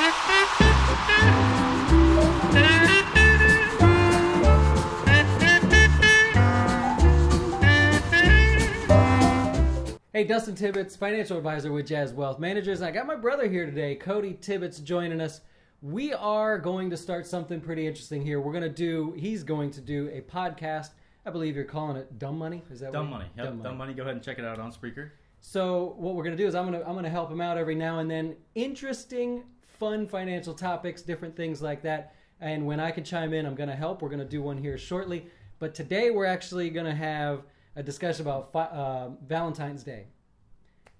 Hey, Dustin Tibbetts, financial advisor with Jazz Wealth Managers. I got my brother here today, Cody Tibbetts, joining us. We are going to start something pretty interesting here. He's going to do a podcast. I believe you're calling it Dumb Money. Is that Dumb Money? Yep, Dumb Money. Go ahead and check it out on Spreaker. So what we're going to do is I'm going to help him out every now and then. Interesting, fun financial topics, different things like that. And when I can chime in, I'm going to help. We're going to do one here shortly. But today we're actually going to have a discussion about Valentine's Day.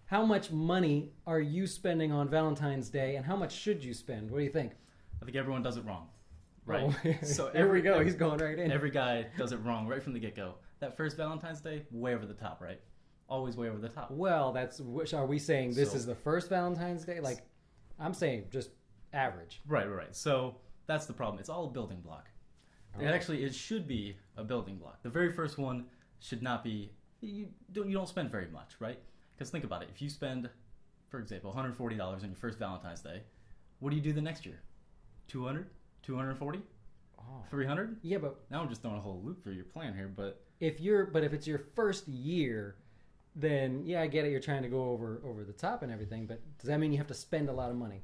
How much money are you spending on Valentine's Day, and how much should you spend? What do you think? I think everyone does it wrong, right? Oh, so here we go. He's going right in. Every guy does it wrong right from the get-go. That first Valentine's Day, way over the top, right? Always way over the top. Well, are we saying this is the first Valentine's Day? Like, I'm saying just average. Right. So that's the problem. It's all a building block. Oh. It should be a building block. The very first one should not be. You don't spend very much, right? Because think about it. If you spend, for example, $140 on your first Valentine's Day, what do you do the next year? $200? $240? Oh. $300? Yeah, but now I'm just throwing a whole loop for your plan here. But if it's your first year, then yeah, I get it. You're trying to go over the top and everything. But does that mean you have to spend a lot of money?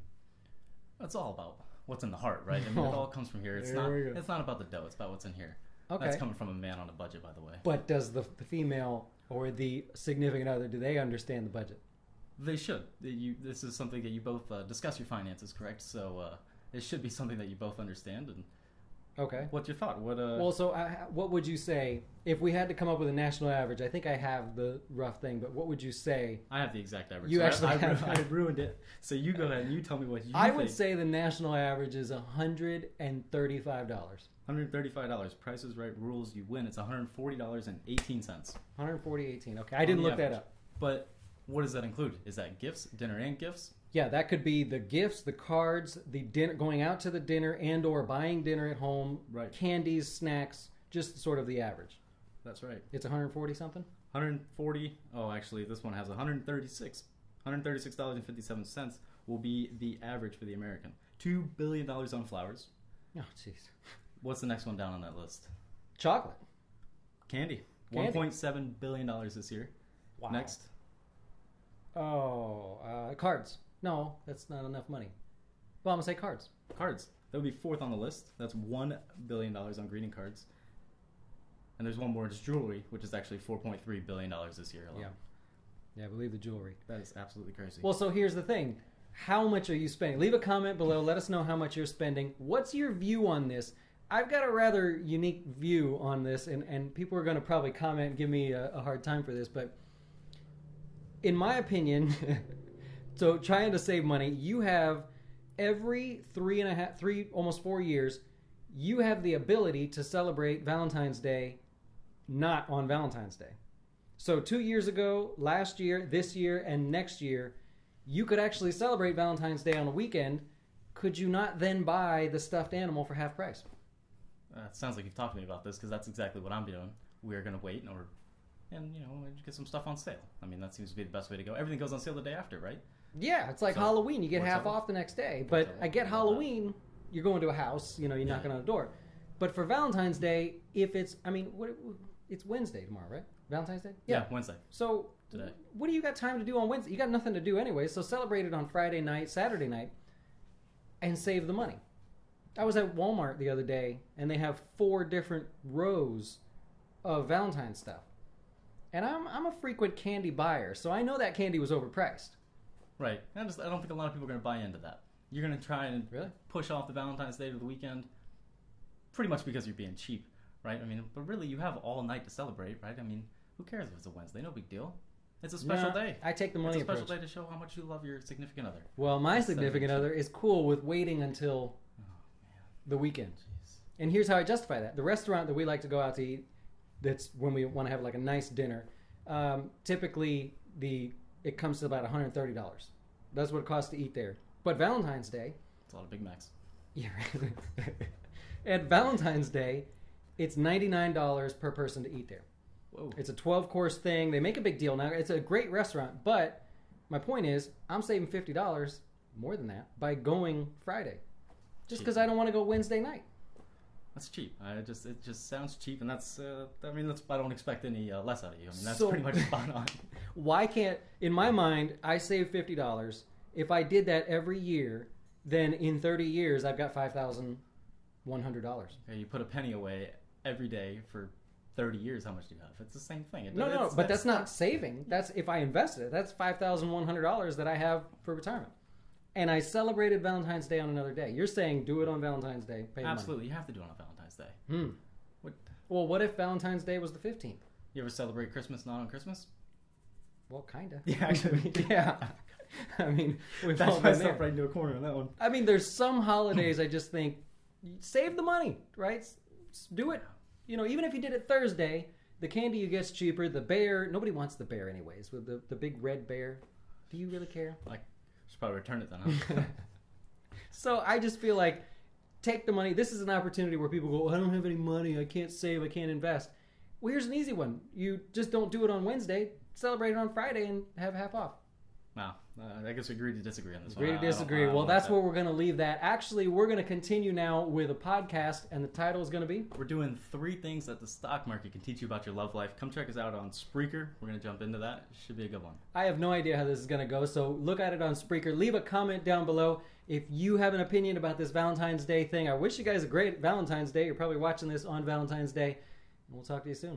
That's all about what's in the heart, right? I mean, it all comes from here. It's not about the dough. It's about what's in here. Okay. That's coming from a man on a budget, by the way. But does the female or the significant other, do they understand the budget? They should. This is something that you both discuss your finances, correct? So it should be something that you both understand. And okay. What's your thought? What would you say if we had to come up with a national average? I think I have the rough thing, but what would you say? I have the exact average. I ruined it. So you go ahead and you tell me what you think. I would say the national average is $135. $135. Price is Right rules. You win. It's $140.18. $140.18. Okay, I didn't look that up. But what does that include? Is that gifts, dinner, and gifts? Yeah, that could be the gifts, the cards, the dinner, going out to the dinner, and/or buying dinner at home. Right. Candies, snacks, just sort of the average. That's right. It's 140 something. 140. Oh, actually, this one has 136. $136.57 will be the average for the American. $2 billion on flowers. Oh, jeez. What's the next one down on that list? Chocolate. Candy. $1.7 billion this year. Wow. Next. Cards. No, that's not enough money. Well, I'm going to say cards. Cards. That would be fourth on the list. That's $1 billion on greeting cards. And there's one more. It's jewelry, which is actually $4.3 billion this year alone. Yeah, I believe the jewelry. That is absolutely crazy. Well, so here's the thing. How much are you spending? Leave a comment below. Let us know how much you're spending. What's your view on this? I've got a rather unique view on this, and people are going to probably comment and give me a hard time for this, but in my opinion, so trying to save money, you have every almost 4 years, you have the ability to celebrate Valentine's Day not on Valentine's Day. So 2 years ago, last year, this year, and next year, you could actually celebrate Valentine's Day on a weekend. Could you not then buy the stuffed animal for half price? It sounds like you've talked to me about this, because that's exactly what I'm doing. We're going to wait and get some stuff on sale. I mean, that seems to be the best way to go. Everything goes on sale the day after, right? Yeah, it's like Halloween. You get half off the next day. But I get Halloween, you're going to a house, you're knocking on a door. But for Valentine's Day, it's Wednesday tomorrow, right? Valentine's Day? Yeah, Wednesday. So today. What do you got time to do on Wednesday? You got nothing to do anyway, so celebrate it on Friday night, Saturday night, and save the money. I was at Walmart the other day, and they have 4 different rows of Valentine's stuff. And I'm a frequent candy buyer, so I know that candy was overpriced. Right. I don't think a lot of people are going to buy into that. You're going to try and push off the Valentine's Day to the weekend, pretty much because you're being cheap, right? I mean, but really, you have all night to celebrate, right? I mean, who cares if it's a Wednesday? No big deal. It's a special day. I take the money approach. It's a special day to show how much you love your significant other. Well, my significant other is cool with waiting until the weekend. Jeez. And here's how I justify that. The restaurant that we like to go out to eat, that's when we want to have like a nice dinner, typically it comes to about $130. That's what it costs to eat there. But Valentine's Day... It's a lot of Big Macs. Yeah. At Valentine's Day, it's $99 per person to eat there. Whoa. It's a 12-course thing. They make a big deal now. It's a great restaurant, but my point is, I'm saving $50. more than that, by going Friday. Just Cheap. because I don't want to go Wednesday night. That's cheap. It just sounds cheap, and that's. I don't expect any less out of you. I mean, that's So- pretty much spot on. Why can't, in my mind, I save $50. If I did that every year, then in 30 years, I've got $5,100. Okay, you put a penny away every day for 30 years. How much do you have? It's the same thing. No, but that's not saving. That's if I invested it. That's $5,100 that I have for retirement. And I celebrated Valentine's Day on another day. You're saying do it on Valentine's Day. Pay the Absolutely, you have to do it on Valentine's Day. money. What? Well, what if Valentine's Day was the 15th? You ever celebrate Christmas not on Christmas? Well, kind of. Yeah, actually. Yeah. I mean, we've all That's been myself there. right into a corner on that one. I mean, there's some holidays I just think save the money, right? Do it. You know, even if you did it Thursday, the candy you get's cheaper. The bear, nobody wants the bear anyways. With the big red bear, do you really care? I should probably return it then. Huh? So I just feel like take the money. This is an opportunity where people go, I don't have any money. I can't save. I can't invest. Well, here's an easy one. You just don't do it on Wednesday. Celebrate it on Friday and have half off. Wow. I guess we agree to disagree on this Agree one. to disagree. Well, that's where we're going to leave that. Actually, we're going to continue now with a podcast, and the title is going to be? We're doing 3 things that the stock market can teach you about your love life. Come check us out on Spreaker. We're going to jump into that. Should be a good one. I have no idea how this is going to go, so look at it on Spreaker. Leave a comment down below if you have an opinion about this Valentine's Day thing. I wish you guys a great Valentine's Day. You're probably watching this on Valentine's Day, and we'll talk to you soon.